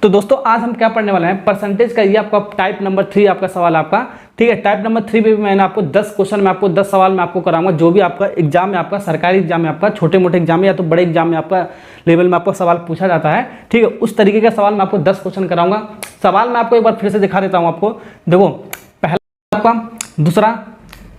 तो दोस्तों आज हम क्या पढ़ने वाले हैं, परसेंटेज का। ये आपका टाइप नंबर 3 आपका सवाल आपका, ठीक है। टाइप नंबर 3 में भी मैंने आपको 10 क्वेश्चन में आपको 10 सवाल में आपको कराऊंगा। जो भी आपका एग्जाम में, आपका सरकारी एग्जाम में, आपका छोटे मोटे एग्जाम में या तो बड़े एग्जाम में आपका लेवल में आपको सवाल पूछा जाता है, ठीक है। उस तरीके का सवाल मैं आपको 10 क्वेश्चन कराऊंगा। सवाल मैं आपको एक बार फिर से दिखा देता हूँ आपको। देखो पहला आपका, दूसरा,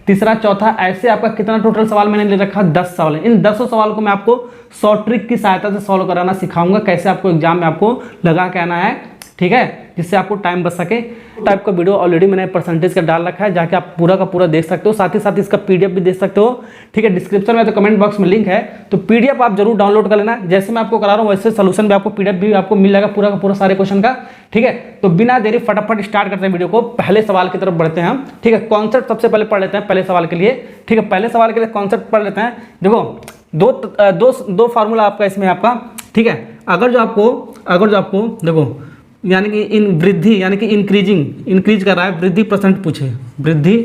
तीसरा, चौथा, ऐसे आपका कितना टोटल सवाल मैंने ले रखा, 10 सवाल है। इन 10 सवाल को मैं आपको शॉर्ट ट्रिक की सहायता से सॉल्व कराना सिखाऊंगा, कैसे आपको एग्जाम में आपको लगा के आना है, ठीक है, जिससे आपको टाइम बच सके। टाइप का वीडियो ऑलरेडी मैंने परसेंटेज का डाल रखा है, जाके आप पूरा का पूरा देख सकते हो। साथ ही साथ इसका पीडीएफ भी देख सकते हो, ठीक है। डिस्क्रिप्शन में तो कमेंट बॉक्स में लिंक है, तो पीडीएफ आप जरूर डाउनलोड कर लेना। जैसे मैं आपको करा रहा हूँ वैसे सोल्यूशन भी आपको पीडीएफ भी आपको मिल जाएगा पूरा का पूरा सारे क्वेश्चन का, ठीक है। तो बिना देरी फटाफट स्टार्ट करते हैं वीडियो को। पहले सवाल की तरफ बढ़ते हैं हम, ठीक है। कॉन्सेप्ट सबसे पहले पढ़ लेते हैं पहले सवाल के लिए, ठीक है। पहले सवाल के लिए कॉन्सेप्ट पढ़ लेते हैं। देखो दो फार्मूला आपका इसमें आपका, ठीक है। अगर जो आपको देखो यानी कि इन वृद्धि यानी कि इंक्रीज कर रहा है, वृद्धि परसेंट पूछे, वृद्धि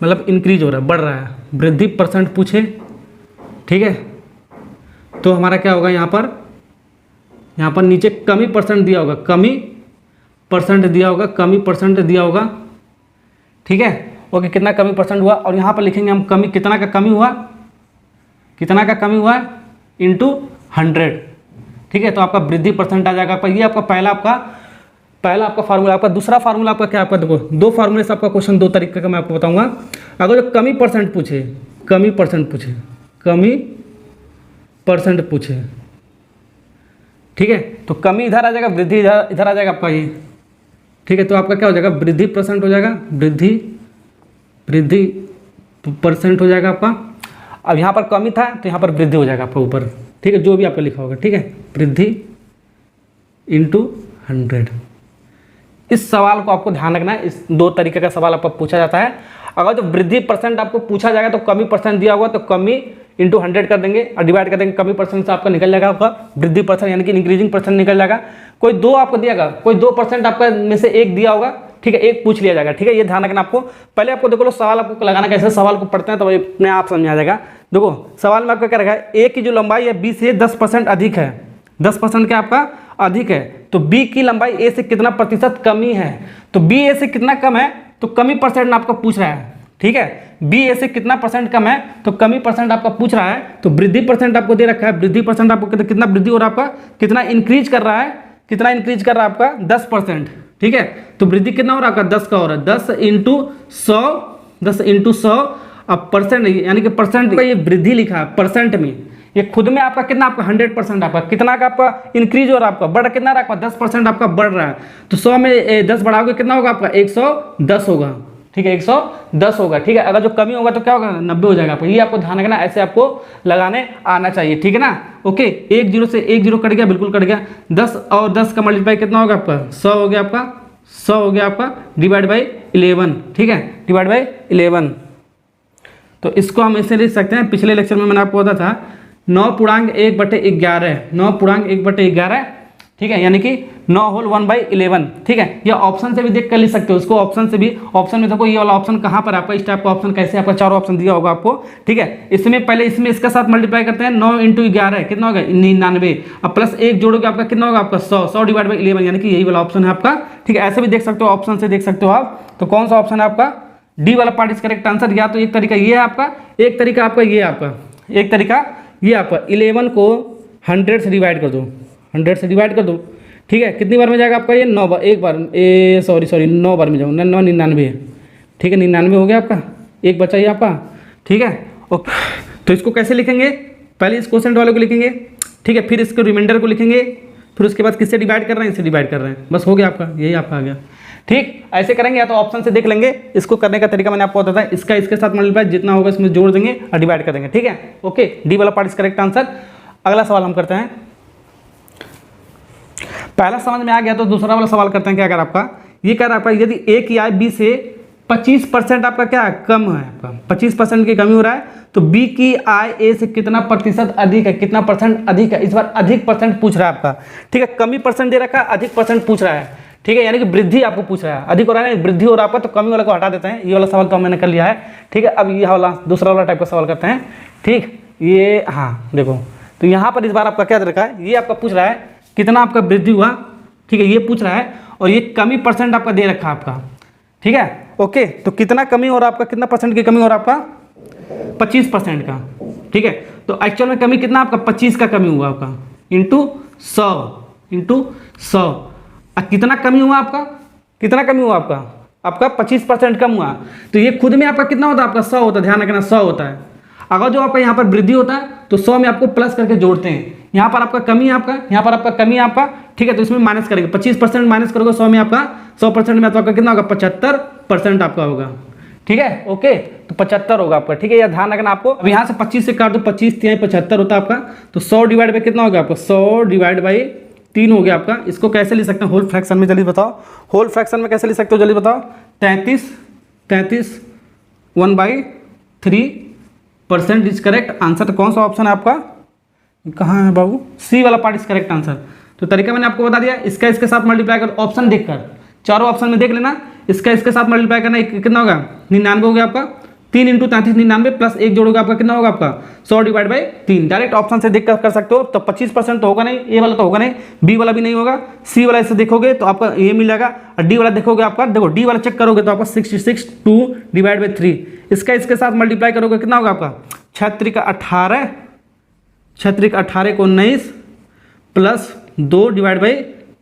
मतलब इंक्रीज हो रहा है, बढ़ रहा है, वृद्धि परसेंट पूछे, ठीक है। तो हमारा क्या होगा, यहाँ पर नीचे कमी परसेंट दिया होगा, कमी परसेंट दिया होगा, ठीक है। ओके, कितना कमी परसेंट हुआ, और यहाँ पर लिखेंगे हम कमी, कितना का कमी हुआ इंटू 100, ठीक है। तो आपका वृद्धि परसेंट आ जाएगा। ये आपका पहला आपका फार्मूला। आपका दूसरा फार्मूला आपका क्या, आपका देखो दो फार्मूले से आपका क्वेश्चन दो तरीके का मैं आपको बताऊंगा। अगर जो कमी परसेंट पूछे, ठीक है, तो कमी इधर आ जाएगा, वृद्धि इधर आ जाएगा आपका ये, ठीक है। तो आपका क्या हो जाएगा, वृद्धि परसेंट हो जाएगा, वृद्धि परसेंट हो जाएगा आपका। अब यहाँ पर कमी था तो यहाँ पर वृद्धि हो जाएगा आपका ऊपर, ठीक है, जो भी आपका लिखा होगा, ठीक है। वृद्धि इंटू 100। इस सवाल को आपको ध्यान रखना है। इस दो तरीके का सवाल आपको पूछा जाता है। अगर जो वृद्धि परसेंट आपको पूछा जाएगा तो कमी परसेंट दिया होगा तो कमी इंटू 100 कर देंगे और डिवाइड कर देंगे। कमी परसेंट से आपका निकल जाएगा आपका वृद्धि परसेंट यानी कि इंक्रीजिंग परसेंट निकल जाएगा। कोई 2 आपको दिएगा, कोई 2% आपका में से एक दिया होगा, ठीक है, एक पूछ लिया जाएगा, ठीक है। ये ध्यान रखना आपको। पहले आपको देखो सवाल आपको लगाना कैसे, सवाल को पढ़ते हैं तो अपने आप समझ आ जाएगा। देखो सवाल में आपका क्या रखा है, ए की जो लंबाई है बी से 10% अधिक है, 10% क्या आपका अधिक है, तो बी की लंबाई ए से कितना प्रतिशत कमी है। तो बी ए से कितना कम है, तो कमी परसेंट आपका पूछ रहा है, ठीक है। बी ए से कितना परसेंट कम है, तो कमी परसेंट आपका पूछ रहा है। तो वृद्धि परसेंट आपको दे रखा है, वृद्धि परसेंट आपको कितना वृद्धि हो रहा है आपका, कितना इंक्रीज कर रहा है आपका 10%, ठीक है। तो वृद्धि कितना हो रहा है आपका 10 का हो रहा है, 10 इंटू 100। अब परसेंट यानी कि परसेंट का ये वृद्धि लिखा है परसेंट में, ये खुद में आपका कितना, आपका 100% आपका कितना का आपका इंक्रीज हो रहा है, आपका बढ़ कितना रहा है आपका 10% आपका बढ़ रहा है। तो 100 में 10 बढ़ाओगे कितना होगा आपका 110 होगा, ठीक है, 110 होगा, ठीक है। अगर जो कमी होगा तो क्या होगा 90 हो जाएगा आपका। ये आपको ध्यान रखना, ऐसे आपको लगाने आना चाहिए, ठीक है ना। ओके, 1 0 से 1 0 कट गया, बिल्कुल कट गया। 10 और 10 का मल्टीप्लाई कितना होगा आपका 100 हो गया आपका, 100 हो गया आपका, डिवाइड बाई 11, ठीक है, डिवाइड बाई 11। तो इसको हम ऐसे लिख सकते हैं, पिछले लेक्चर में मैंने आपको बताया था 9.1/11, 9.1/11, ठीक है, यानी कि 9 होल 1/11, ठीक है। ये ऑप्शन से भी देख कर लिख सकते हो इसको, ऑप्शन से भी। ऑप्शन में देखो ये वाला ऑप्शन कहाँ पर आपका, इस टाइप का ऑप्शन कैसे आपका 4 ऑप्शन दिया होगा आपको, ठीक है। इसमें पहले इसमें इसका साथ मल्टीप्लाई करते हैं, 9 इंटू 11 कितना होगा 99, अब प्लस 1 जोड़ोगे आपका कितना होगा आपका 100 डिवाइड बाई 11, यानी कि यही वाला ऑप्शन है आपका, ठीक है। ऐसे भी देख सकते हो, ऑप्शन से देख सकते हो आप। तो कौन सा ऑप्शन है आपका, डी वाला पार्ट इज करेक्ट आंसर। या तो एक तरीका ये है आपका, एक तरीका आपका ये आपका, एक तरीका ये आपका 11 को 100 से डिवाइड कर दो, 100 से डिवाइड कर दो, ठीक है। कितनी बार में जाएगा आपका ये 9 बार, एक बार 9 बार में जाओ, 9 99 है, ठीक है, 99 हो गया आपका, एक बचा ही आपका, ठीक है। ओके, तो इसको कैसे लिखेंगे, पहले इस क्वोशेंट वाले को लिखेंगे, ठीक है, फिर इसको रिमाइंडर को लिखेंगे, फिर उसके बाद किससे डिवाइड कर रहे हैं, इससे डिवाइड कर रहे हैं, बस हो गया आपका, यही आपका आ गया, ठीक। ऐसे करेंगे या तो ऑप्शन से देख लेंगे। इसको करने का तरीका मैंने आपको बताया, इसका इसके साथ मल्टीप्लाई जितना होगा इसमें जोड़ देंगे और डिवाइड कर देंगे, ठीक है। ओके, डी वाला पार्ट इज करेक्ट आंसर। अगला सवाल हम करते हैं। पहला समझ में आ गया तो दूसरा वाला सवाल करते हैं। क्या कर आपका, ये कह रहा है आपका यदि ए की आय बी से 25% आपका क्या है कम है, आपका 25% की कमी हो रहा है, तो बी की आय ए से कितना प्रतिशत अधिक है, कितना परसेंट अधिक है। इस बार अधिक परसेंट पूछ रहा है आपका, ठीक है। कमी परसेंट दे रखा है, अधिक परसेंट पूछ रहा है, ठीक है, यानी कि वृद्धि आपको पूछ रहा है। अधिक हो रहा है, वृद्धि हो रहा है, तो कमी वाला को हटा देते हैं। ये वाला सवाल तो मैंने कर लिया है, ठीक है। अब ये वाला दूसरा वाला टाइप का सवाल करते हैं, ठीक। ये हाँ देखो, तो यहाँ पर इस बार आपका क्या रखा है, ये आपका पूछ रहा है कितना आपका वृद्धि हुआ, ठीक है, ये पूछ रहा है और ये कमी परसेंट आपका दे रखा है आपका, ठीक है। ओके, तो कितना कमी हो रहा है आपका, कितना परसेंट की कमी हो रहा है आपका 25% का, ठीक है। तो एक्चुअल में कमी कितना आपका 25 का कमी हुआ आपका इंटू 100 कितना कमी हुआ आपका, कितना कमी हुआ आपका 25% कम हुआ। तो ये खुद में आपका कितना होता है आपका 100 होता है, ध्यान रखना 100 होता है। अगर जो आपका यहाँ पर वृद्धि होता है तो 100 में आपको प्लस करके जोड़ते हैं, यहाँ पर आपका कमी है आपका, यहाँ पर आपका कमी है आपका, ठीक है। तो इसमें माइनस करेंगे, 25% माइनस करोगे 100 में आपका, 100% में तो आपका कितना होगा 75% आपका होगा, ठीक है। ओके, तो 75 होगा आपका, ठीक है। यह ध्यान रखना आपको। अब यहाँ से 25 से काट दो, 25 3 75 होता है आपका। तो 100 डिवाइड बाई कितना होगा आपका 100 डिवाइड बाई 3 हो गया आपका। इसको कैसे लिख सकते हैं होल फ्रैक्शन में, जल्दी बताओ। होल फ्रैक्शन में कैसे लिख सकते हो, जल्दी बताओ। 33 1/3% इज करेक्ट आंसर। कौन सा ऑप्शन है आपका, कहाँ है बाबू, सी वाला पार्ट इज करेक्ट आंसर। तो तरीका मैंने आपको बता दिया, इसका इसके साथ मल्टीप्लाई कर, ऑप्शन देखकर, चारों ऑप्शन में देख लेना, इसका इसके साथ मल्टीप्लाई करना, कितना होगा 99 हो गया आपका। 3 × 33 99 प्लस 1 जोड़ोगे आपका कितना होगा आपका 100 डिवाइड बाई 3। डायरेक्ट ऑप्शन से देख कर सकते हो। तो 25% तो होगा नहीं, ए वाला तो होगा नहीं, बी वाला भी नहीं होगा, सी वाला इससे देखोगे तो आपका ये मिल जाएगा, और डी वाला देखोगे आपका, देखो डी वाला चेक करोगे तो आपका 66 2 डिवाइड बाई 3। इसका इसके साथ मल्टीप्लाई करोगे कितना होगा आपका 6 × 18 को 19 प्लस 2 डिवाइड बाई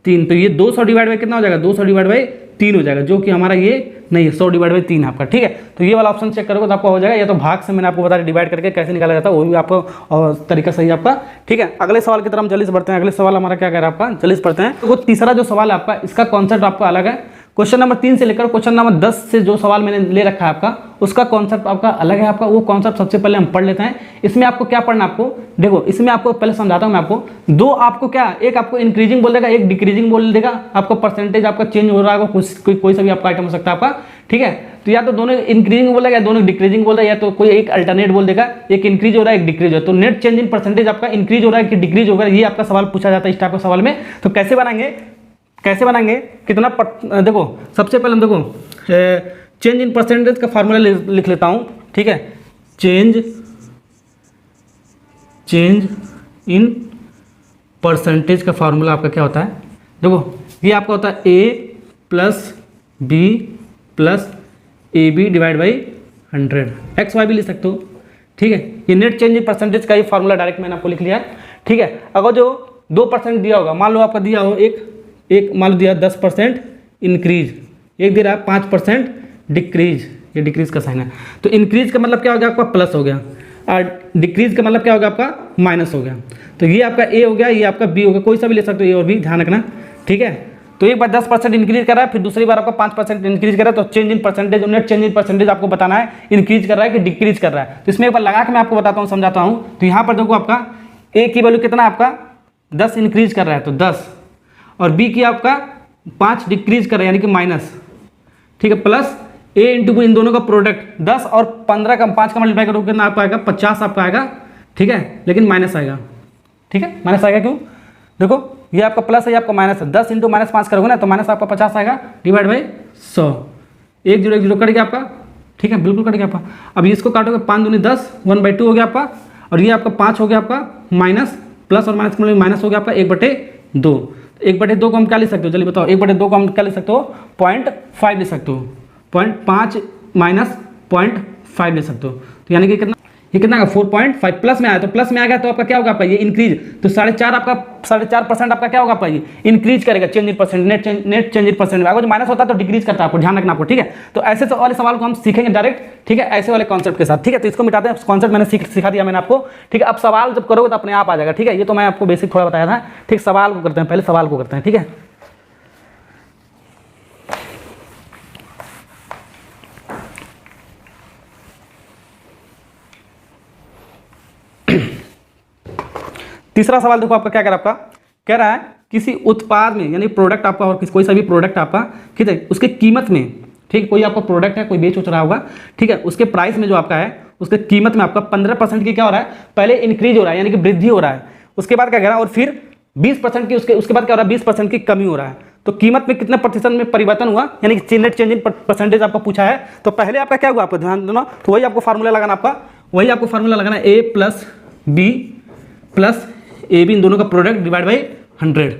3। तो ये 200 डिवाइड बाई कितना हो जाएगा 200 डिवाइड बाई 3 हो जाएगा, जो कि हमारा ये नहीं है, 100 डिवाइड बाई 3 आपका, ठीक है। तो ये वाला ऑप्शन चेक करोगे तो आपका हो जाएगा। या तो भाग से मैंने आपको बता दिया डिवाइड करके कैसे निकाला जाता है, वो भी आपको और तरीका सही आपका, ठीक है। अगले सवाल की तरफ हम जल्दी से बढ़ते हैं। अगले सवाल हमारा क्या कह रहा है आपका, जल्दी से पढ़ते हैं। तो वो तीसरा जो सवाल है आपका, इसका कॉन्सेप्ट आपका अलग है। क्वेश्चन नंबर 3 से लेकर क्वेश्चन नंबर 10 से जो सवाल मैंने ले रखा है आपका, उसका कॉन्सेप्ट आपका अलग है आपका। वो कॉन्सेप्ट सबसे पहले हम पढ़ लेते हैं। इसमें आपको क्या पढ़ना, आपको देखो, इसमें आपको पहले समझाता हूं मैं आपको। दो आपको क्या, एक आपको इंक्रीजिंग बोल देगा, एक डिक्रीजिंग बोल देगा। आपको परसेंटेज आपका चेंज हो रहा है, कोई सा भी आपका आइटम हो सकता है आपका, ठीक है। तो या तो दोनों इंक्रीजिंग बोलेगा या दोनों डिक्रीजिंग बोल रहा है, या तो कोई एक अल्टरनेट बोल देगा, एक इंक्रीज हो रहा है एक डिक्रीज हो रहा है। तो नेट चेंज इन परसेंटेज आपका इंक्रीज हो रहा है कि डिक्रीज होगा, ये आपका सवाल पूछा जाता है इस टाइप के सवाल में। तो कैसे बनाएंगे, कैसे बनाएंगे, कितना देखो, सबसे पहले हम देखो चेंज इन परसेंटेज का फार्मूला लिख लेता हूं, ठीक है। चेंज इन परसेंटेज का फार्मूला आपका क्या होता है, देखो ये आपका होता है a plus B plus A B divide by 100। X Y भी लिख सकते हो, ठीक है। ये नेट चेंज इन परसेंटेज का ये फार्मूला डायरेक्ट मैंने आपको लिख लिया है, ठीक है। अगर जो 2% दिया होगा, मान लो आपका दिया हो एक मान लो दिया 10% इंक्रीज, एक दे रहा है 5% डिक्रीज, ये डिक्रीज का साइन है। तो इंक्रीज का मतलब क्या हो गया आपका प्लस हो गया, और डिक्रीज का मतलब क्या हो गया आपका माइनस हो गया। तो ये आपका ए हो गया, ये आपका बी हो गया, कोई सा भी ले सकते हो, ये और भी ध्यान रखना, ठीक है। तो एक बार 10% इंक्रीज कर रहा है, फिर दूसरी बार आपका 5% इंक्रीज कर रहा है। तो change in percentage, net change in percentage आपको बताना है, इंक्रीज कर रहा है कि डिक्रीज कर रहा है। तो इसमें एक बार लगा के मैं आपको बताता हूँ, समझाता हूँ। तो यहाँ पर देखो आपका ए की वैल्यू कितना है आपका 10 इंक्रीज कर रहा है, तो 10, और बी की आपका 5 डिक्रीज कर रहा है यानी कि माइनस, ठीक है, प्लस ए इंटू बी, इन दोनों का प्रोडक्ट 10 और 15 का 5 का मल्टीप्लाई करोगे कितना आपका आएगा 50 आपका आएगा, ठीक है, लेकिन माइनस आएगा, ठीक है, माइनस आएगा। क्यों, देखो ये आपका प्लस है, ये आपका माइनस है। 10 इंटू -5 करोगे ना तो माइनस आपका 50 आएगा डिवाइड बाई 100। 1 0 1 0 कट गया आपका, ठीक है, बिल्कुल कट गया आपका। अब इसको काटोगे 5 दूनी 10, 1/2 हो गया आपका, और ये आपका 5 हो गया आपका माइनस, प्लस और माइनस के माइनस हो गया आपका 1/2। 1/2 को हम क्या लिख सकते हो, चलिए बताओ। 1/2 को हम क्या लिख सकते हो 0.5 लिख सकते हो, 0.5 माइनस 0.5 लिख सकते हो। तो यानी कि कितना, ये कितना का 4.5 प्लस में आया, तो प्लस में आ गया तो आपका क्या होगा आपका ये इंक्रीज। तो 4.5 आपका 4.5% आपका क्या होगा आपका ये इंक्रीज करेगा, change in percent, net change in percent में। अगर जो माइनस होता है तो डिक्रीज करता है, आपको ध्यान रखना आपको, ठीक है। तो ऐसे वाले सवाल को हम सीखेंगे डायरेक्ट, ठीक है, ऐसे वाले कॉन्सेप्ट के साथ, ठीक है। तो इसको मिटाते हैं, कॉन्सेप्ट मैंने सिखा दिया मैंने आपको, ठीक है। अब सवाल जब करोगे तो अपने आप आ जाएगा, ठीक है। ये तो मैं आपको बेसिक थोड़ा बताया था, ठीक। सवाल को करते हैं, पहले सवाल को करते हैं, ठीक है। तीसरा सवाल देखो आपका क्या कह रहा है, आपका कह रहा है किसी उत्पाद में, यानी प्रोडक्ट आपका और कोई सा भी प्रोडक्ट आपका, ठीक है, उसके कीमत में, ठीक, कोई आपका प्रोडक्ट है, कोई बेच उच रहा होगा, ठीक है, उसके प्राइस में जो आपका है, उसके कीमत में आपका 15% की क्या हो रहा है, पहले इंक्रीज हो रहा है यानी कि वृद्धि हो रहा है, उसके बाद क्या कह रहा है, और फिर 20% की उसके बाद क्या हो रहा है 20% की कमी हो रहा है। तो कीमत में कितने प्रतिशत में परिवर्तन हुआ, यानी कि नेट चेंज इन परसेंटेज आपका पूछा है। तो पहले आपका क्या हुआ, आपको ध्यान देना, तो वही आपको फार्मूला लगाना, आपका वही आपको फार्मूला लगाना, A plus B plus A B, इन दोनों का प्रोडक्ट डिवाइड बाई 100।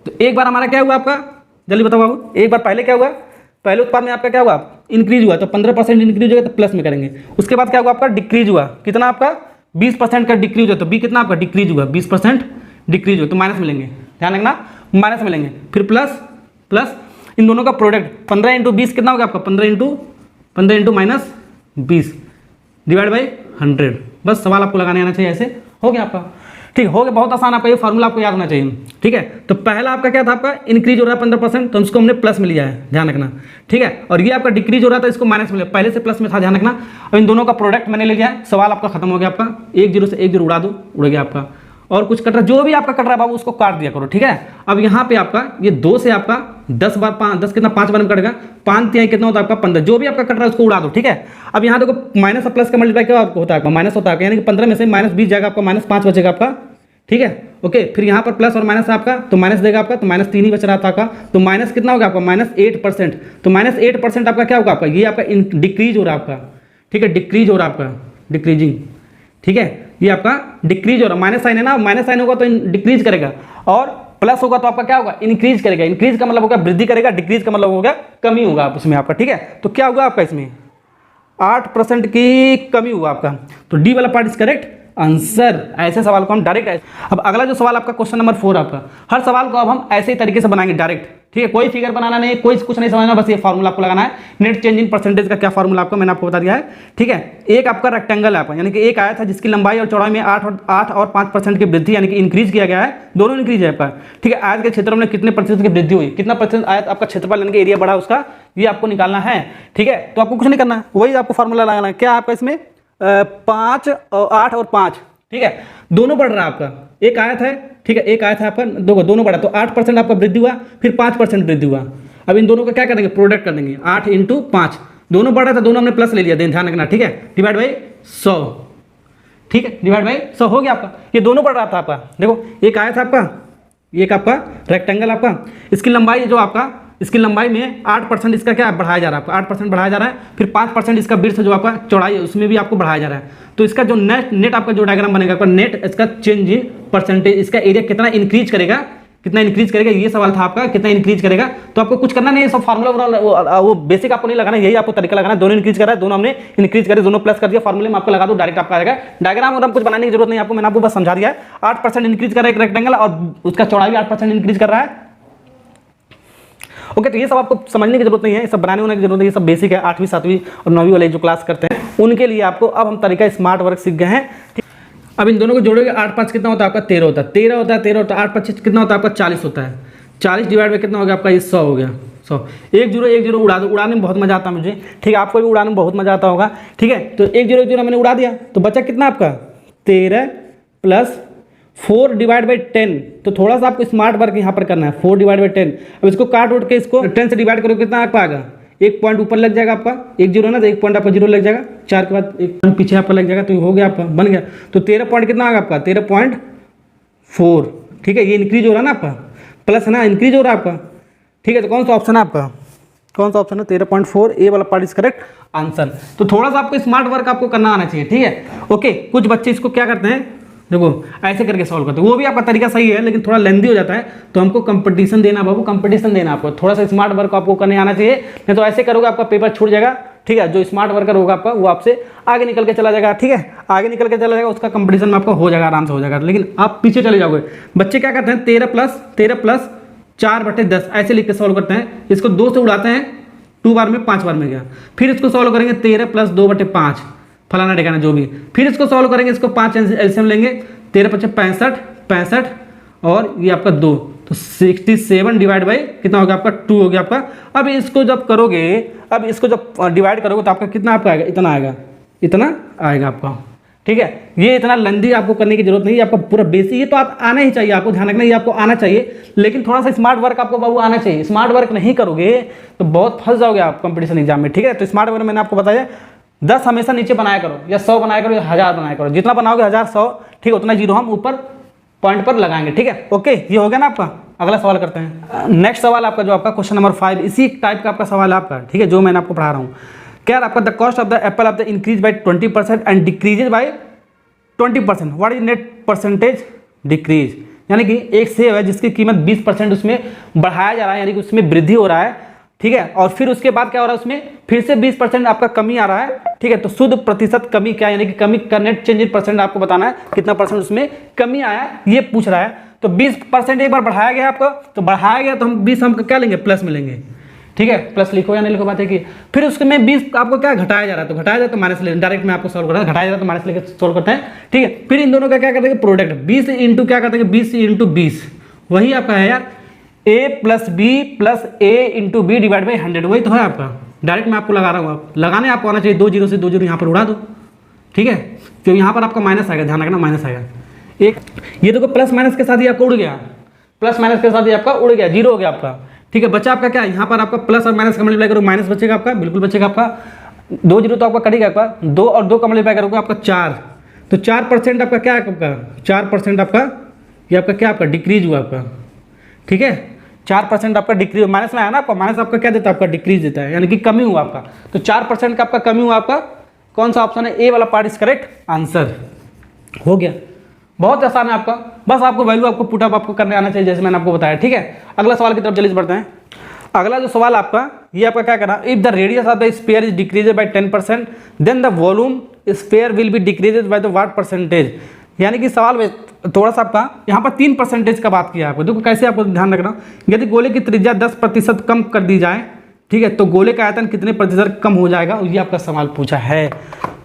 तो एक बार हमारा क्या हुआ आपका, जल्दी बताओ बाबू, एक बार पहले क्या हुआ, पहले उत्पाद में आपका क्या हुआ, इंक्रीज हुआ, तो 15% इंक्रीज हुआ तो प्लस में करेंगे। उसके बाद क्या हुआ आपका, डिक्रीज हुआ, कितना आपका 20% का डिक्रीज हुआ, तो बी कितना आपका डिक्रीज हुआ, 20% डिक्रीज हुआ, तो माइनस मिलेंगे, ध्यान रखना माइनस मिलेंगे। फिर प्लस प्लस इन दोनों का प्रोडक्ट 15 इंटू 20 कितना होगा आपका, 15 इंटू माइनस 20 डिवाइड बाई 100। बस सवाल आपको लगाने आना चाहिए, ऐसे हो गया आपका, ठीक हो गया, बहुत आसान, आपका ये फार्मूला आपको याद होना चाहिए, ठीक है। तो पहला आपका क्या था, आपका इंक्रीज हो रहा है 15%, तो उसको हमने प्लस में लिया है, ध्यान रखना, ठीक है। और ये आपका डिक्रीज हो रहा था, इसको माइनस में लिया, पहले से प्लस में था, ध्यान रखना। और इन दोनों का प्रोडक्ट मैंने ले लिया है, सवाल आपका खत्म हो गया, आपका 1 0 से 1 0 उड़ा दो, उड़ गया आपका। और कुछ कट रहा है, जो भी आपका कट रहा है बाबू उसको काट दिया करो, ठीक है। अब यहाँ पे आपका ये 2 से आपका 10 बार 5 10 कितना 5 बार में कटेगा, 5 3 कितना होता है आपका 15, जो भी आपका कट रहा है उसको उड़ा दो, ठीक है। अब यहाँ देखो माइनस और प्लस का मल्टीप्लाई क्या होता है आपका, माइनस होता है, यानी कि 15 में से माइनस 20 जाएगा आपका, माइनस 5 बचेगा आपका, ठीक है। ओके, फिर यहाँ पर प्लस और माइनस आपका, तो माइनस देगा आपका, तो माइनस 3 ही बच रहा था आपका, तो माइनस कितना होगा आपका, माइनस 8%। तो माइनस 8% आपका क्या होगा आपका, ये आपका डिक्रीज हो रहा है आपका, ठीक है, डिक्रीज हो रहा है आपका, डिक्रीजिंग, ठीक है, ये आपका डिक्रीज हो रहा है, माइनस साइन है ना, माइनस साइन होगा तो डिक्रीज करेगा, और प्लस होगा तो आपका क्या होगा, इंक्रीज करेगा। इंक्रीज का मतलब होगा वृद्धि करेगा, डिक्रीज का मतलब होगा कमी होगा उसमें आपका, ठीक है। तो क्या हुआ आपका इसमें 8% की कमी हुआ आपका, तो डी वाला पार्ट इज करेक्ट आंसर। ऐसे सवाल को हम डायरेक्ट, अब अगला जो सवाल आपका क्वेश्चन नंबर 4 आपका, हर सवाल को अब हम ऐसे ही तरीके से बनाएंगे डायरेक्ट, ठीक है। कोई फिगर बनाना नहीं, कोई कुछ नहीं समझना, बस ये फार्मूला आपको लगाना है। नेट चेंज इन परसेंटेज का क्या फार्मूला आपको मैंने आपको बता दिया है, ठीक है। एक आपका रेक्टेंगल है आपका, यानी कि एक आया था जिसकी लंबाई और चौड़ाई में 8 और 5% की वृद्धि, यानी कि इंक्रीज किया गया है, दोनों इंक्रीज है आपका, ठीक है। आयत के क्षेत्र में कितने प्रतिशत की वृद्धि हुई, कितना प्रतिशत आयत आपका क्षेत्रफल यानी कि एरिया बढ़ा उसका, ये आपको निकालना है, ठीक है। तो आपको कुछ नहीं करना है, वही आपको फार्मूला लगाना है। क्या आपका इसमें 5 और 8 और 5, ठीक है, दोनों बढ़ रहा है आपका, एक आयत है, ठीक है, एक आयत है आपका, दोनों बढ़ा, तो 8% आपका वृद्धि हुआ, फिर 5% वृद्धि हुआ। अब इन दोनों का क्या करेंगे, प्रोडक्ट कर देंगे, 8 इंटू 5, दोनों बढ़ा था, दोनों हमने प्लस ले लिया, ध्यान रखना, ठीक है, डिवाइड बाई 100, ठीक है, डिवाइड बाई 100 हो गया आपका। ये दोनों बढ़ रहा था आपका, देखो एक आयत आपका, एक आपका रेक्टेंगल आपका, इसकी लंबाई जो आपका, इसकी लंबाई में 8% इसका क्या बढ़ाया जा रहा है आपका, 8% बढ़ाया जा रहा है, फिर 5% इसका विड्थ जो आपका चौड़ाई है उसमें भी आपको बढ़ाया जा रहा है। तो इसका जो नेट आपका जो डायग्राम बनेगा आपका, नेट इसका चेंज इन परसेंटेज, इसका एरिया कितना इंक्रीज करेगा, कितना इंक्रीज करेगा, ये सवाल था आपका, कितना इंक्रीज करेगा। तो आपको कुछ करना नहीं है, सब फार्मूला वो बेसिक आपको नहीं लगाना, यही आपको तरीका लगाना है। दोनों इंक्रीज कर रहा है, दोनों हमने इंक्रीज करे, दोनों प्लस कर दिया, फार्मूले में आपको लगा दो, डायरेक्ट आपका आएगा। डायग्राम और कुछ बनाने की जरूरत नहीं आपको, मैंने आपको बस समझा दिया है। 8% इंक्रीज कर रहा है एक रेक्टेंगल, और उसका चौड़ाई भी 8% इंक्रीज कर रहा है। ओके, तो ये सब आपको समझने की जरूरत नहीं है, ये सब बनाने होने की जरूरत नहीं है, ये सब बेसिक है। 8वीं 7वीं और 9वीं वाले जो क्लास करते हैं उनके लिए आपको अब हम तरीका स्मार्ट वर्क सीख गए हैं। अब इन दोनों को जोड़ोगे, 8 5 कितना होता है आपका, 13 होता है, 13 होता है, 13 होता है, 8 25 कितना होता है आपका, 40 होता है, 40 डिवाइड में कितना हो गया आपका, ये 100 हो गया, 100। 1 0 उड़ा दो, उड़ाने में बहुत मजा आता है मुझे, ठीक है, आपको भी उड़ाने में बहुत मजा आता होगा, ठीक है। तो 1 0 मैंने उड़ा दिया, तो बचा कितना आपका 13 प्लस 4 डिवाइड बाई 10, तो थोड़ा सा आपको स्मार्ट वर्क यहाँ पर करना है, 4 डिवाइड बाई 10। अब इसको काट उठ के इसको 10 से डिवाइड करो, कितना आपका आएगा, 1 पॉइंट ऊपर लग जाएगा आपका, 1 0 ना, तो 1 पॉइंट आपका 0 लग जाएगा, 4 के बाद 1 पॉइंट पीछे आपका लग जाएगा, तो हो गया आपका, बन गया। तो 13 पॉइंट कितना आएगा आपका, 13.4, ठीक है, ये इंक्रीज हो रहा है ना आपका, प्लस है ना, इंक्रीज हो रहा है आपका, ठीक है। तो कौन सा ऑप्शन है आपका, कौन सा ऑप्शन है, 13.4, ए वाला पार्ट इज करेक्ट आंसर। तो थोड़ा सा आपको स्मार्ट वर्क आपको करना आना चाहिए, ठीक है। ओके, कुछ बच्चे इसको क्या करते हैं, देखो ऐसे करके सॉल्व करते हैं, वो भी आपका तरीका सही है, लेकिन थोड़ा लेंदी हो जाता है, तो हमको कंपटीशन देना बाबू, कंपटीशन देना आपको, थोड़ा सा स्मार्ट वर्क आपको करने आना चाहिए, नहीं तो ऐसे करोगे आपका पेपर छूट जाएगा, ठीक है। जो स्मार्ट वर्कर होगा आपका वो आपसे आगे निकल के चला जाएगा, ठीक है, आगे निकल के चला जाएगा, उसका कंपटीशन में आपका हो जाएगा, आराम से हो जाएगा, लेकिन आप पीछे चले जाओगे। बच्चे क्या करते हैं, 13 प्लस 4/10 ऐसे लिख के सॉल्व करते हैं, इसको 2 से उड़ाते हैं, 2 बार में 5 बार में गया, फिर इसको सॉल्व करेंगे 13 प्लस 2/5 फलाना ठिकाना जो भी, फिर इसको सॉल्व करेंगे, इसको 5 एलसीएम लेंगे, 13 5 65 और ये आपका 2, तो 67 डिवाइड बाई कितना हो गया आपका, 2 हो गया आपका। अब इसको जब करोगे, अब इसको जब डिवाइड करोगे तो आपका कितना आपका आएगा, इतना आएगा, इतना आएगा आपका, ठीक है। ये इतना लंदी आपको करने की जरूरत नहीं है, आपका पूरा बेसिक ये तो आप आना ही चाहिए, आपको ध्यान रखना, ये आपको आना चाहिए, लेकिन थोड़ा सा स्मार्ट वर्क आपको बाबू आना चाहिए। स्मार्ट वर्क नहीं करोगे तो बहुत फंस जाओगे आप कंपटीशन एग्जाम में, ठीक है। तो स्मार्ट वर्क मैंने आपको बताया, 10 हमेशा नीचे बनाया करो, या 100 बनाया करो, या 1000 बनाया करो, जितना बनाओगे 1000 100, ठीक है, उतना जीरो हम ऊपर पॉइंट पर लगाएंगे, ठीक है। ओके, ये हो गया ना आपका। अगला सवाल करते हैं। नेक्स्ट सवाल आपका जो आपका क्वेश्चन नंबर 5, इसी टाइप का आपका सवाल है आपका, ठीक है, जो मैंने आपको पढ़ा रहा हूँ। क्या आपका the cost of the Apple of the increase by 20% and decreases by 20%, what is net percentage decrease, यानी कि एक सेब है जिसकी कीमत 20% उसमें बढ़ाया जा रहा है, यानी कि उसमें वृद्धि हो रहा है, ठीक है। और फिर उसके बाद क्या हो रहा है, उसमें फिर से 20% आपका कमी आ रहा है, ठीक है। तो शुद्ध प्रतिशत कमी क्या, यानी कि कमी का नेट चेंज इन परसेंट आपको बताना है कितना परसेंट उसमें कमी आया है, ये पूछ रहा है। तो 20% एक बार बढ़ाया गया आपको, तो बढ़ाया गया तो हम 20 हम क्या लेंगे, प्लस में लेंगे, ठीक है। प्लस लिखो या नहीं लिखो बात है कि फिर उसमें 20 आपको क्या घटाया जा रहा है, तो घटाया जाए तो माइनस ले, डायरेक्ट मैं आपको सॉल्व कर रहा हूँ, घटाया जाए तो माइनस लेकर सॉल्व करते हैं, ठीक है। फिर इन दोनों का क्या करते हैं, प्रोडक्ट 20 इंटू क्या करते हैं, 20 इंटू 20, वही आपका है यार a plus B plus A into B divide by 100, वही तो है आपका। डायरेक्ट मैं आपको लगा रहा हूँ, आप लगाने आपको आना चाहिए, 2 जीरो से 2 जीरो यहाँ पर उड़ा दो, ठीक है। क्योंकि यहाँ पर आपका माइनस आएगा, ध्यान रखना माइनस आएगा एक, ये देखो प्लस माइनस के साथ ही आपका उड़ गया, प्लस माइनस के साथ ही आपका उड़ गया, जीरो हो गया आपका, ठीक है। बचा आपका क्या, यहाँ पर आपका प्लस और माइनस का मल्टीप्लाई करो, माइनस बचेगा आपका, बिल्कुल बचेगा आपका, 2 जीरो तो आपका कटेगा आपका, 2 और 2 का मल्टीप्लाई करोगे आपका 4, तो 4% आपका क्या है, आपका 4% आपका ये आपका क्या आपका डिक्रीज हुआ आपका, ठीक है। 4% आपका डिक्रीज, माइनस में आया ना आपका, माइनस आपका क्या देता है, आपका डिक्रीज देता है, यानी कि कमी हुआ आपका। तो 4% का आपका कमी हुआ आपका, कौन सा ऑप्शन है, ए वाला पार्ट इज करेक्ट आंसर, हो गया। बहुत आसान है आपका, बस आपको वैल्यू आपको पुट अप आपको करने आना चाहिए, जैसे मैंने आपको बताया, ठीक है। अगला सवाल की तरफ जल्दी से बढ़ते हैं। अगला जो सवाल आपका, ये आपका क्या करना, if the radius of the sphere is decreased by 10% then the volume sphere will be decreased by the what percentage. यानी कि सवाल में थोड़ा सा आपका यहाँ पर 3% का बात किया आपको, देखो कैसे आपको ध्यान रखना। यदि गोले की त्रिज्या 10% कम कर दी जाए, ठीक है, तो गोले का आयतन कितने प्रतिशत कम हो जाएगा, ये आपका सवाल पूछा है।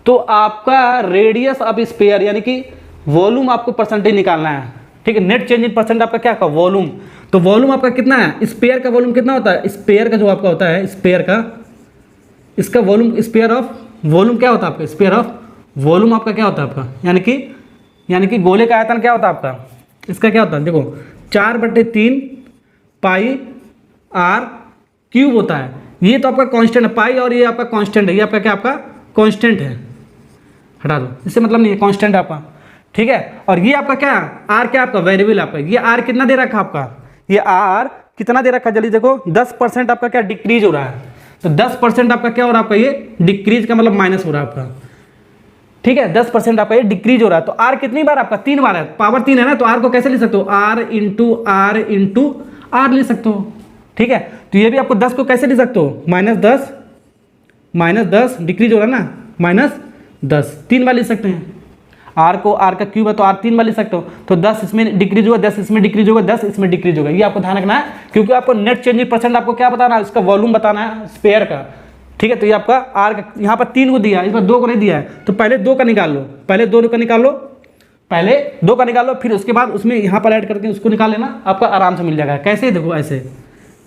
तो आपका रेडियस ऑफ स्फीयर यानी कि वॉल्यूम आपको परसेंटेज निकालना है, ठीक है। नेट चेंज इन परसेंट आपका क्या का वॉल्यूम, तो वॉल्यूम आपका कितना है, स्फीयर का वॉल्यूम कितना होता है, स्फीयर का जो आपका होता है स्फीयर का, इसका वॉल्यूम स्फीयर ऑफ वॉल्यूम क्या होता है आपका, स्फीयर ऑफ वॉल्यूम आपका क्या होता है आपका, यानी कि गोले का आयतन क्या होता है आपका, इसका क्या होता है, देखो 4/3 पाई आर क्यूब होता है। ये तो आपका कांस्टेंट है, पाई और ये आपका कांस्टेंट है, ये आपका क्या आपका कांस्टेंट है, हटा दो, इससे मतलब नहीं है, कांस्टेंट आपका, ठीक है। और ये आपका क्या, आर क्या आपका वेरिएबल आपका, ये आर कितना दे रखा आपका, ये आर कितना दे रखा, जल्दी देखो 10% आपका क्या डिक्रीज हो रहा है, तो 10% आपका क्या हो रहा है आपका, ये डिक्रीज का मतलब माइनस हो रहा है आपका, ठीक है। 10% आपका ये डिक्रीज हो रहा है। तो आर कितनी बार आपका, 3 बार है, पावर 3 है ना, तो आर को कैसे लिख सकते हो, आर इंटू आर लिख सकते हो, ठीक है। तो ये भी आपको 10 को कैसे लिख सकते हो, -10 डिक्रीज हो रहा है ना, -10 3 बार लिख सकते हैं। आर को, आर का क्यूब है तो आर 3 बार लिख सकते हो, तो 10 इसमें डिक्रीज होगा, 10 इसमें डिक्रीज होगा, 10 इसमें डिक्रीज होगा, ये आपको ध्यान रखना है, क्योंकि आपको नेट चेंज परसेंट आपको क्या बताना है, इसका वॉल्यूम बताना है स्फीयर का, ठीक है। तो ये आपका आर का यहाँ पर 3 को दिया है, इस पर 2 को नहीं दिया है, तो पहले 2 का निकाल लो, पहले 2 का निकाल लो, फिर उसके बाद उसमें यहाँ पर ऐड करके उसको निकाल लेना, आपका आराम से मिल जाएगा। कैसे, देखो ऐसे,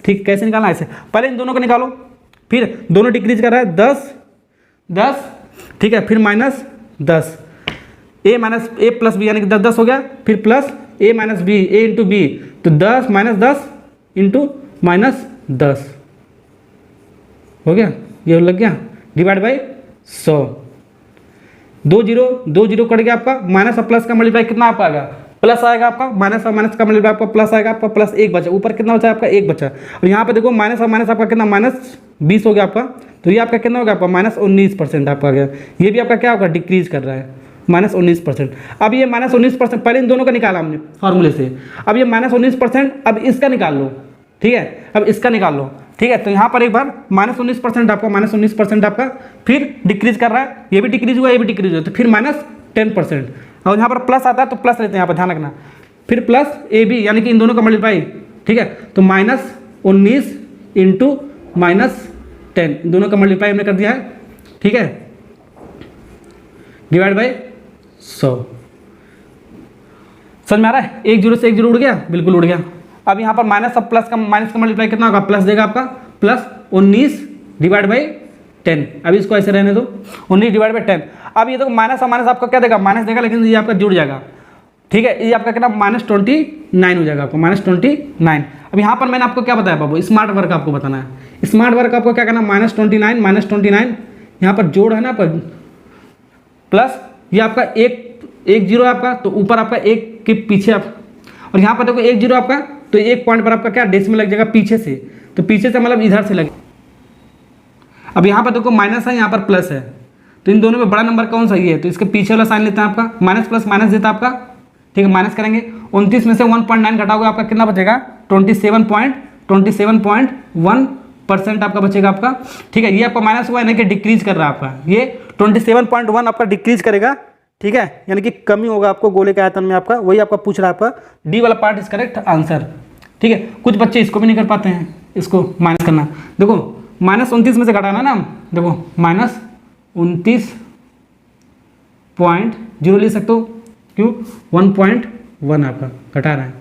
ठीक, कैसे निकालना, ऐसे पहले इन दोनों को निकालो, फिर दोनों डिक्रीज कर रहा है 10, ठीक है, फिर -10, a प्लस बी यानी कि 10 हो गया, फिर plus a minus B, a into B, तो 10 -10 इंटू -10 हो गया, ये लग गया, डिवाइड बाई 100, 2 जीरो कट गया आपका, माइनस और प्लस का मल्टीप्लाई कितना आपका आएगा, प्लस आएगा आपका, माइनस और माइनस का मल्टीप्लाई आपका प्लस आएगा आपका, प्लस 1 बचा, ऊपर कितना बचा आपका 1 बचा, और यहाँ पे देखो माइनस और माइनस आपका कितना, -20 हो गया आपका, तो ये आपका कितना हो गया आपका, -19% आपका आ गया। ये भी आपका क्या होगा, डिक्रीज कर रहा है, -19%। अब ये -19%, पहले इन दोनों का निकाला हमने फॉर्मूले से, अब ये -19%, अब इसका निकाल लो, ठीक है, अब इसका निकाल लो, ठीक है। तो यहाँ पर एक बार -19% आपका, -19% आपका, फिर डिक्रीज कर रहा है, ये भी डिक्रीज हुआ, ये भी डिक्रीज हुआ, तो फिर -10%, और यहाँ पर प्लस आता है तो प्लस लेते हैं, यहाँ पर ध्यान रखना, फिर प्लस ए बी यानी कि इन दोनों का मल्टीप्लाई, ठीक है। तो -19 इंटू -10, इन दोनों का मल्टीप्लाई हमने कर दिया है, ठीक है, डिवाइड बाई 100। समझ में आ रहा है, 1 जीरो से 1 जीरो उड़ गया, बिल्कुल उड़ गया। अब यहाँ पर माइनस और प्लस का, माइनस का मल्टीप्लाई कितना होगा, प्लस देगा आपका, +19 डिवाइड बाई 10, अभी इसको ऐसे रहने दो, 19 डिवाइड बाई 10। अब ये तो माइनस और माइनस आपका क्या देगा, माइनस देगा, लेकिन ये आपका जुड़ जाएगा, ठीक है, ये आपका कितना -29 हो जाएगा आपको, -29। अब यहाँ पर मैंने आपको क्या बताया बाबू, स्मार्ट वर्क आपको बताना है। स्मार्ट वर्क आपको क्या करना, -29 यहाँ पर जोड़ है ना पर, प्लस ये आपका एक जीरो आपका, तो ऊपर आपका 1 के पीछे आप, और यहाँ पर देखो 1 जीरो आपका, तो 1 पॉइंट पर आपका क्या डेसिमल लग जाएगा पीछे से, तो पीछे से मतलब इधर से लगे। अब यहाँ पर देखो माइनस है, यहाँ पर प्लस है, तो इन दोनों में बड़ा नंबर कौन सा ही है, तो इसके पीछे वाला साइन लेते हैं आपका, माइनस प्लस माइनस देता है आपका, ठीक है, माइनस करेंगे, 29 में से 1.9 घटाओगे आपका कितना बचेगा 27.1% आपका बचेगा आपका। ठीक है, ये आपका माइनस हुआ है ना कि डिक्रीज कर रहा है आपका, ये 27.1 आपका डिक्रीज करेगा। ठीक है, यानी कि कमी होगा आपको गोले के आयतन में आपका, वही आपका पूछ रहा है आपका। डी वाला पार्ट इज करेक्ट आंसर। ठीक है, कुछ बच्चे इसको भी नहीं कर पाते हैं, इसको माइनस करना। देखो -29 में से घटाना ना हम, देखो -29.0 ले सकते हो, क्यों 1.1 आपका घटा रहा है,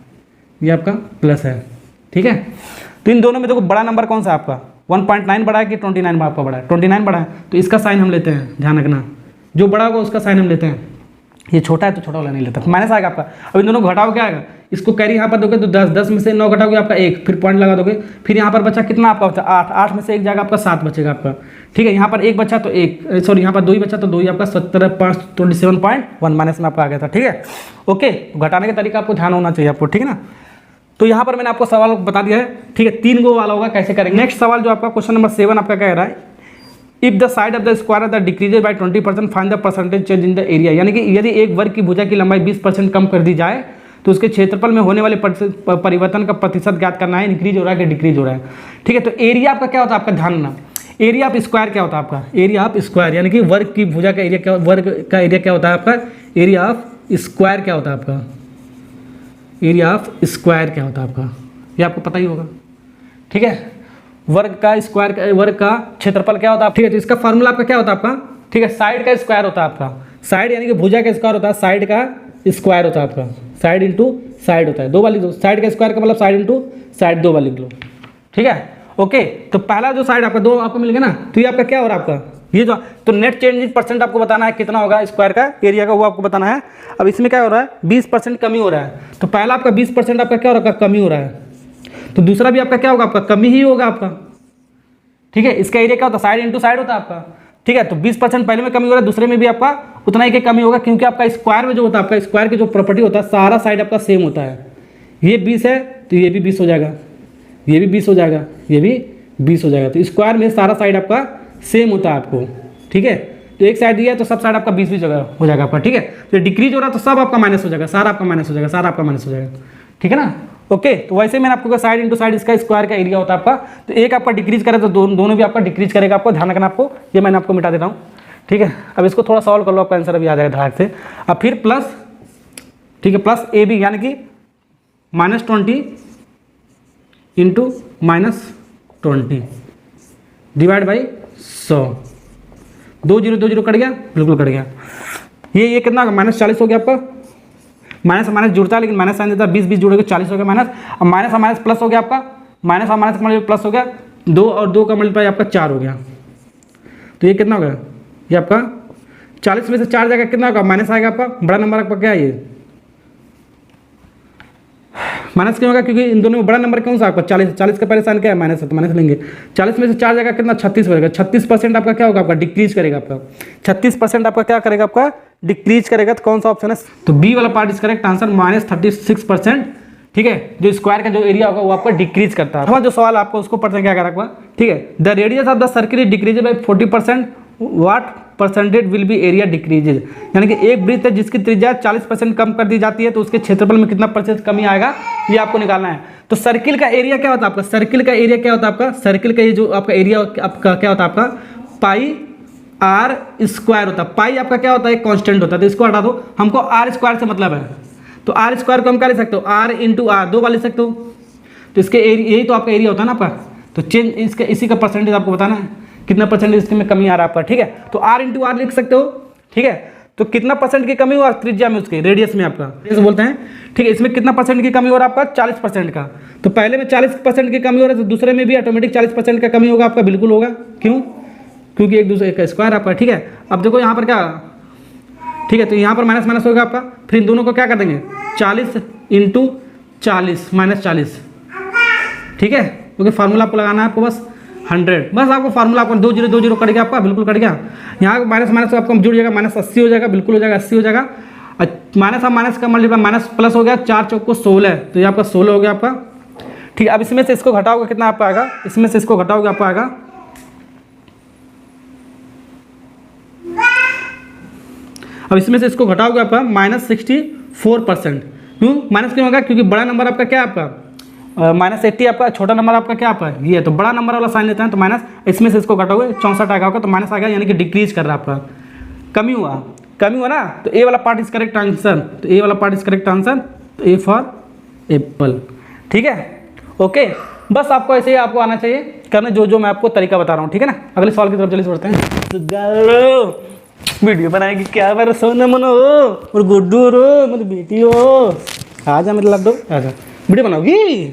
ये आपका प्लस है। ठीक है, तो इन दोनों में देखो बड़ा नंबर कौन सा है आपका, 1.9 बड़ा है कि 29 आपका बड़ा है, 29 बड़ा है, तो इसका साइन हम लेते हैं, ध्यान रखना, जो बड़ा होगा उसका साइन हम लेते हैं। ये छोटा है तो छोटा वाला नहीं लेता, माइनस आएगा आपका। अब इन दोनों को घटाओ क्या आएगा, इसको कैरी यहाँ पर दोगे तो 10, 10 में से 9 घटाओगे आपका 1, फिर पॉइंट लगा दोगे, फिर यहाँ पर बचा कितना आपका बचा 8, 8 में से 1 जाएगा आपका 7 बचेगा आपका। ठीक है, यहाँ पर 1 बचा तो 1, सॉरी यहाँ पर 2 ही बचा तो 2 ही आपका 27.1 माइनस में आपका आ गया था। ठीक है, ओके, घटाने का तरीका आपको ध्यान होना चाहिए आपको, ठीक है ना। तो यहाँ पर मैंने आपको सवाल बता दिया है। ठीक है, 3 गो वाला होगा, कैसे करेंगे। नेक्स्ट सवाल जो आपका क्वेश्चन नंबर 7 आपका कह रहा है, if the side of the square the decreases bye 20%, find the percentage change in the area. यानी कि यदि एक वर्ग की भुजा की लंबाई 20% कम कर दी जाए तो उसके क्षेत्रफल में होने वाले परिवर्तन का प्रतिशत ज्ञात करना है, इंक्रीज हो रहा है कि डिक्रीज हो रहा है। ठीक है, तो एरिया आपका क्या होता है, आपका ध्यान रखना, एरिया ऑफ स्क्वायर क्या होता है आपका, एरिया ऑफ स्क्वायर यानी कि वर्ग की भुजा का एरिया क्या, वर्ग का एरिया क्या होता है आपका, एरिया ऑफ स्क्वायर क्या होता है आपका, एरिया ऑफ स्क्वायर क्या होता है आपका, ये आपको पता ही होगा। ठीक है, वर्ग का स्क्वायर, वर्ग का क्षेत्रफल क्या होता है। ठीक है, तो इसका फार्मूला आपका क्या होता है आपका, ठीक है, साइड का स्क्वायर होता है आपका, साइड यानी कि भुजा का स्क्वायर होता है, साइड का स्क्वायर होता है आपका, साइड इंटू साइड होता है, दो वाली, दो साइड का स्क्वायर का मतलब साइड इंटू साइड, दो वाली लो। ठीक है, ओके, तो पहला जो साइड आपका 2 आपको मिल गया ना, तो ये आपका क्या हो रहा है आपका, ये जो, तो नेट चेंज इन परसेंट आपको बताना है कितना होगा स्क्वायर का एरिया का, वो आपको बताना है। अब इसमें क्या हो रहा है, 20% कमी हो रहा है, तो पहला आपका 20% आपका क्या हो रहा है, कमी हो रहा है, तो दूसरा भी आपका क्या होगा, आपका कमी ही होगा आपका। ठीक है, इसका एरिया क्या होता है, साइड इंटू साइड होता है आपका। ठीक है, तो 20% पहले में कमी हो रहा है, दूसरे में भी आपका उतना ही की कमी होगा, क्योंकि आपका स्क्वायर में जो होता है, आपका स्क्वायर की जो प्रॉपर्टी होता है, सारा साइड आपका सेम होता है। ये 20 है तो ये भी 20 हो जाएगा, ये भी 20 हो जाएगा, ये भी 20 हो जाएगा, तो स्क्वायर में सारा साइड आपका सेम होता है आपको। ठीक है, तो एक साइड दिया है तो सब साइड आपका 20 हो जाएगा आपका। ठीक है, तो डिक्रीज हो रहा है तो सब आपका माइनस हो जाएगा, सारा आपका माइनस हो जाएगा, सारा आपका माइनस हो जाएगा। ठीक है ना, ओके, तो वैसे मैंने आपको साइड इंटू साइड इसका स्क्वायर का एरिया होता है आपका, तो एक आपका डिक्रीज करे तो दोनों भी आपका डिक्रीज करेगा, आपको ध्यान रखना आपको, ये मैंने आपको मिटा देता हूँ। ठीक है, अब इसको थोड़ा सॉल्व कर लो, आपका आंसर अभी आ जाएगा धाक से। अब फिर प्लस, ठीक है, प्लस ए बी यानी कि -20 इंटू -20 डिवाइड बाई 100, 2 0 2 0 कट गया, बिल्कुल कट गया। ये कितना होगा, -40 हो गया आपका, माइनस माइनस जुड़ता है लेकिन माइनस साइन देता है, 20 20 जुड़ेगा 40 हो गया माइनस। अब माइनस माइनस प्लस हो गया आपका, माइनस और माइनस का प्लस हो गया, 2 और 2 का मल्टीप्लाई आपका 4 हो गया, तो ये कितना हो गया, ये आपका 40 में से 4 जाएगा कितना होगा, माइनस आएगा आपका, बड़ा नंबर आपका क्या है, ये माइनस क्यों होगा, क्योंकि इन दोनों में बड़ा नंबर कौन सा आपका 40, 40 का पहले साइन क्या है, माइनस है, तो माइनस लेंगे। 40 में से 4 जाएगा कितना, 36 हो जाएगा, 36% आपका क्या होगा, आपका डिक्रीज करेगा आपका, 36% आपका क्या करेगा, आपका डिक्रीज करेगा। तो कौन सा ऑप्शन है, तो बी वाला पार्ट इज करेक्ट आंसर, -36%। ठीक है, जो स्क्वायर का जो एरिया होगा वो आपका डिक्रीज करता है। हमारा जो सवाल आपको उसको पढ़ते हैं क्या करा आपका। ठीक है, the radius of the circle is decrease by 40%, what percentage will be area decreases. यानी कि एक वृत्त है जिसकी त्रिज्या 40% कम कर दी जाती है तो उसके क्षेत्रफल में कितना % कमी आएगा, ये आपको निकालना है। तो सर्किल का एरिया क्या होता है आपका, सर्किल का एरिया क्या होता है आपका, सर्किल का ये जो आपका एरिया आपका क्या होता है आपका, पाई आर स्क्वायर होता है। पाई आपका क्या होता है, एक कांस्टेंट होता है, तो इसको हटा दो, हमको आर स्क्वायर से मतलब है, तो आर स्क्वायर को हम क्या ले सकते हो, आर इंटू आर, 2 बार ले सकते हो, तो इसके एरिया, यही तो आपका एरिया होता है ना आपका, तो चेंज इसका इसी का परसेंटेज आपको बताना है, कितना परसेंटेज इसमें कमी आ रहा है आपका। ठीक है, तो आर इंटू आर लिख सकते हो। ठीक है, तो कितना % की कमी हुआ त्रिज्या में, उसके रेडियस में आपका रेडियस बोलते हैं। ठीक है, इसमें कितना % की कमी हो रहा है आपका, 40% का, तो पहले में 40% की कमी हो रहा है तो दूसरे में भी ऑटोमेटिक 40% का कमी होगा आपका, बिल्कुल होगा, क्यों, क्योंकि एक दूसरे का स्क्वायर आपका। ठीक है, अब देखो यहाँ पर क्या, ठीक है, तो यहाँ पर माइनस माइनस होगा आपका, फिर इन दोनों को क्या कर देंगे, 40 इंटू 40 -40। ठीक है, क्योंकि फार्मूला आपको लगाना है आपको बस 100, बस आपको फार्मूला आपको 2 0 2 0 कट गया आपका, बिल्कुल कट गया। यहाँ माइनस माइनस आपको जुड़ जाएगा, -80 हो जाएगा, बिल्कुल हो जाएगा, 80 हो जाएगा। माइनस और माइनस का मल्टीप्लाई माइनस प्लस हो गया, 4 चौक को 16, तो ये आपका 16 हो गया आपका। ठीक है, अब इसमें से इसको घटाओगे कितना आपका आएगा, इसमें से इसको घटाओगे आपका आएगा, अब इसमें से इसको घटाओगे आपका -64%, क्यों माइनस क्यों होगा? क्योंकि बड़ा नंबर आपका क्या है आपका -80 आपका, छोटा नंबर आपका क्या आपका ये है, तो बड़ा नंबर वाला साइन लेते हैं तो माइनस, इसमें से इसको काटोगे 64 आएगा होगा तो माइनस आ गया, यानी कि डिक्रीज कर रहा है आपका, कमी हुआ ना। तो ए वाला पार्ट इज करेक्ट आंसर, तो ए वाला पार्ट इज करेक्ट आंसर, तो ए फॉर एप्पल। ठीक है, ओके। बस आपको ऐसे ही आपको आना चाहिए करने जो मैं आपको तरीका बता रहा हूँ, ठीक है ना। अगले सवाल की तरफ जल्दी से बढ़ते हैं। वीडियो बनाएगी क्या बार सोना मनो और गुड्डू रो मेरी बेटी हो, आजा मेरे लाडो आजा, वीडियो बनाओगी,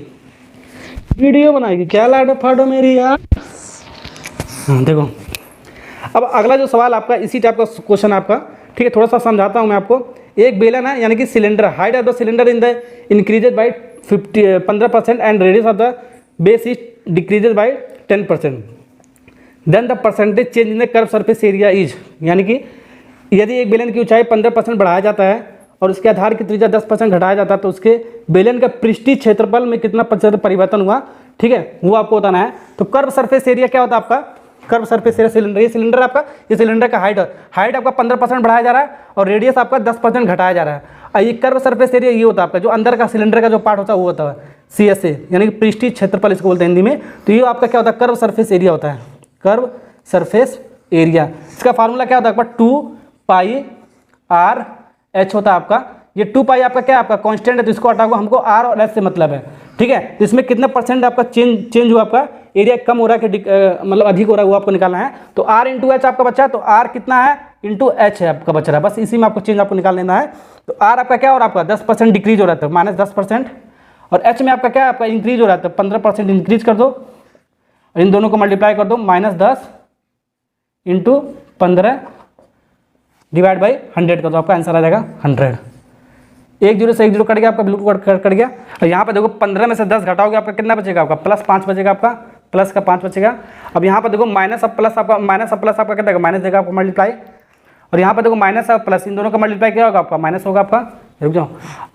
वीडियो बनाएगी क्या लाडो फाडो मेरी यार। हाँ देखो, अब अगला जो सवाल आपका इसी टाइप का क्वेश्चन आपका, ठीक है, थोड़ा सा समझाता हूँ मैं आपको। एक बेलन है, यानी कि cylinder, height of the cylinder in the increases by 15% and radius of the base is decreases by 10%, then the percentage change in the curve surface area is, यानी कि यदि एक बेलन की ऊंचाई 15% बढ़ाया जाता है और उसके आधार की त्रिज्या 10% घटाया जाता है तो उसके बेलन का पृष्ठीय क्षेत्रफल में कितना प्रतिशत परिवर्तन हुआ, ठीक है, वो आपको बताना है। तो कर्व सरफेस एरिया क्या होता है आपका? कर्व सरफेस एरिया सिलेंडर, ये सिलेंडर आपका, ये सिलेंडर का हाइट आपका 15% बढ़ाया जा रहा है और रेडियस आपका 10% घटाया जा रहा है। और ये कर्व सरफेस एरिया ये होता है आपका जो अंदर का सिलेंडर का जो पार्ट होता है वो होता है CSA, यानी कि पृष्ठीय क्षेत्रफल इसको बोलते हैं हिंदी में। तो ये आपका क्या होता है? कर्व सरफेस एरिया होता है, कर्व सरफेस एरिया। इसका फार्मूला क्या होता है आपका? 2πr/h होता है आपका। ये 2π आपका क्या है? आपका कांस्टेंट है, तो इसको हटाओ, हमको r और s से मतलब है, ठीक है। तो इसमें कितना परसेंट आपका चेंज हुआ, आपका एरिया कम हो रहा है कि मतलब अधिक हो रहा है, वो आपको निकालना है। तो r इंटू एच आपका बचा है, तो r कितना है इंटू एच है आपका बच रहा है, बस इसी में आपको चेंज आपको निकाल लेना है। तो r आपका क्या हो रहा है? आपका 10% डिक्रीज हो रहा था, -10%, और h में आपका क्या है? आपका इंक्रीज हो रहा था, 15% इंक्रीज कर दो और इन दोनों को मल्टीप्लाई कर दो, -10 इंटू 15 डिवाइड बाई 100 कर दो, आपका आंसर आ जाएगा 100। 1 0 से 1 0 कट गया, आपका बिल्कुल कट गया। और यहाँ पे देखो 15 में से 10 घटाओगे, आपका कितना बचेगा? आपका +5 बचेगा, आपका प्लस का 5 बचेगा। अब यहाँ पर देखो माइनस अब प्लस आपका क्या देगा? माइनस देगा आपको मल्टीप्लाई। और यहाँ पर देखो माइनस और प्लस इन दोनों का मल्टीप्लाई क्या होगा? आपका माइनस होगा आपका, रुक जाओ।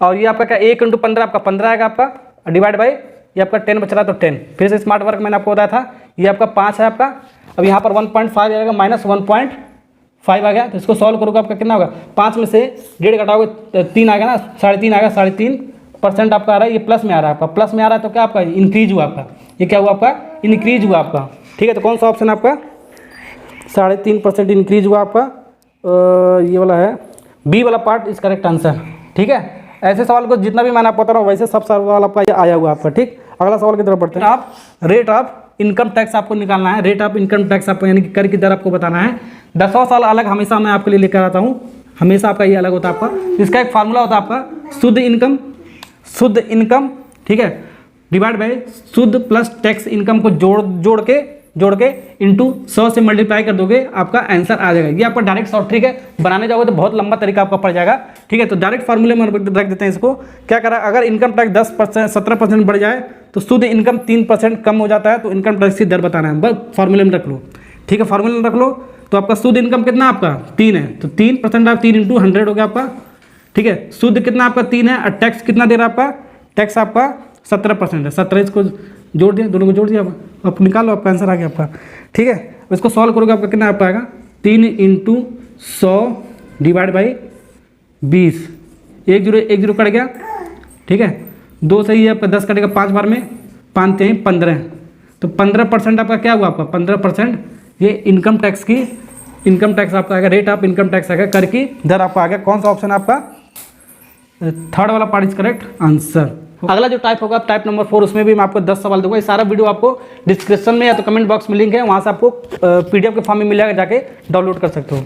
और ये आपका क्या 1 × 15 आपका 15 आएगा आपका, डिवाइड बाई ये आपका 10 बच रहा है तो 10। फिर से स्मार्ट वर्क मैंने आपको बताया था, ये आपका 5 है आपका। अब यहाँ पर 1.5 आएगा, -1.5 आ गया, तो इसको सॉल्व करोगे आपका कितना होगा? 5 में से 1.5 घटाओगे 3 आएगा ना, 3.5 आएगा, 3.5% आपका आ रहा है, ये प्लस में आ रहा है आपका, प्लस में आ रहा है तो क्या आपका इंक्रीज हुआ आपका, ये क्या हुआ आपका? इंक्रीज हुआ आपका, ठीक है। तो कौन सा ऑप्शन आपका 3.5% इंक्रीज हुआ आपका? ये वाला है, बी वाला पार्ट इज करेक्ट आंसर, ठीक है। ऐसे सवाल को जितना भी मैंने आपको बता रहा हूँ वैसे सब सवाल आपका ये आया हुआ आपका, ठीक। अगला सवाल की तरफ बढ़ते हैं। आप रेट ऑफ इनकम टैक्स आपको निकालना है, रेट ऑफ इनकम टैक्स आपको यानी कि कर की दर आपको बताना है। 10वां साल अलग हमेशा मैं आपके लिए लेकर आता हूँ, हमेशा आपका ये अलग होता है आपका। इसका एक फार्मूला होता है आपका शुद्ध इनकम, ठीक है, डिवाइड बाई शुद्ध प्लस टैक्स इनकम को जोड़ के इंटू 100 से मल्टीप्लाई कर दोगे, आपका आंसर आ जाएगा। ये आपका डायरेक्ट शॉर्ट ट्रिक है, बनाने जाओगे तो बहुत लंबा तरीका आपका पड़ जाएगा, ठीक है। तो डायरेक्ट फार्मूले में रख देते हैं इसको। क्या करा, अगर इनकम टैक्स 17% बढ़ जाए तो शुद्ध इनकम 3% कम हो जाता है, तो इनकम टैक्स की दर बताना है, बस फार्मूले में रख लो, ठीक है। फार्मूले में रख लो तो आपका शुद्ध इनकम कितना आपका 3 है, तो 3% आप 3 × 100 हो गया आपका, ठीक है। शुद्ध कितना आपका 3 है और टैक्स कितना दे रहा है आपका? टैक्स आपका 17% है, 17 इसको जोड़ दिया, दोनों को जोड़ दिया, आप निकालो, आपका आंसर आ गया आपका, ठीक है। इसको सॉल्व करोगे आपका कितना आ पाएगा? 3 × 100 डिवाइड बाई 20, 1 0 कट गया, ठीक है। 2 से ही आपका 10 कटेगा, 5 बार में 5 3 15, तो 15% आपका क्या हुआ? आपका 15% ये इनकम टैक्स आपका आएगा, रेट ऑफ इनकम टैक्स आएगा, कर की दर आपका आ गया। कौन सा ऑप्शन आपका? 3rd वाला पार्ट इज करेक्ट आंसर। अगला जो टाइप होगा टाइप नंबर 4, उसमें भी मैं आपको 10 सवाल दूंगा। ये सारा वीडियो आपको डिस्क्रिप्शन में या तो कमेंट बॉक्स में लिंक है, वहाँ से आपको PDF के फॉर्म में मिल जाएगा, जाके डाउनलोड कर सकते हो।